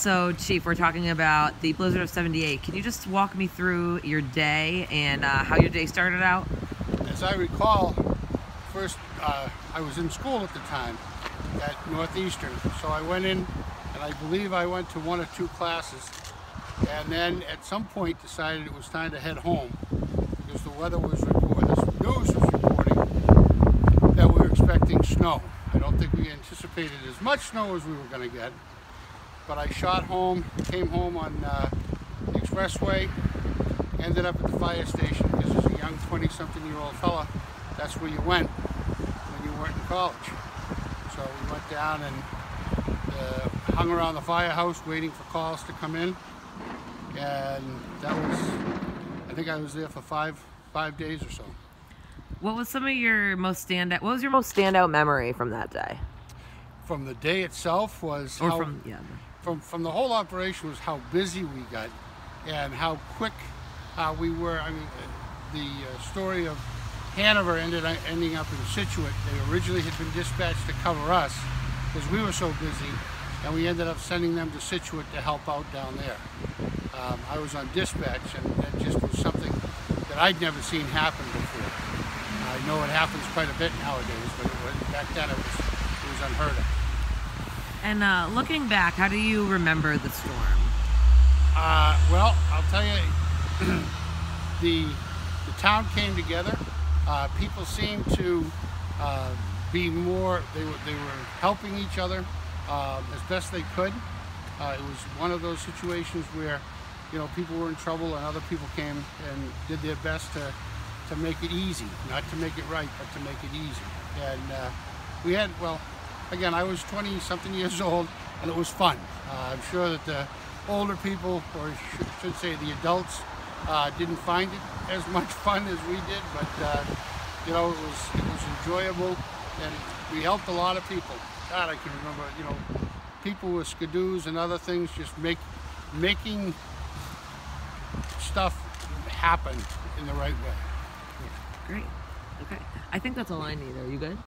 So, Chief, we're talking about the blizzard of '78. Can you just walk me through your day and how your day started out? As I recall, first I was in school at the time at Northeastern, so I went in and I believe I went to one or two classes, and then at some point decided it was time to head home because the weather was reporting, the news was reporting that we were expecting snow. I don't think we anticipated as much snow as we were going to get, but I shot home, came home on the expressway, ended up at the fire station because as a young 20-something-year-old fella, that's where you went when you weren't in college. So we went down and hung around the firehouse waiting for calls to come in, and that was, I think I was there for five days or so. What was some of your most standout? What was your most standout memory from that day? From the day itself was from the whole operation was how busy we got and how quick we were. I mean, the story of Hanover ending up in Scituate. They originally had been dispatched to cover us because we were so busy, and we ended up sending them to Scituate to help out down there. I was on dispatch, and that just was something that I'd never seen happen before. I know it happens quite a bit nowadays, but back then it was unheard of. And looking back, how do you remember the storm? Well, I'll tell you, the town came together. People seemed to be more. They were helping each other as best they could. It was one of those situations where, you know, people were in trouble and other people came and did their best to make it easy, not to make it right, but to make it easy. And we had, well, again, I was 20-something years old, and it was fun. I'm sure that the older people, or I should say the adults, didn't find it as much fun as we did, but you know, it was enjoyable, and we helped a lot of people. God, I can remember, you know, people with skidoos and other things, just making stuff happen in the right way. Yeah, great. Okay, I think that's all I need. Are you good?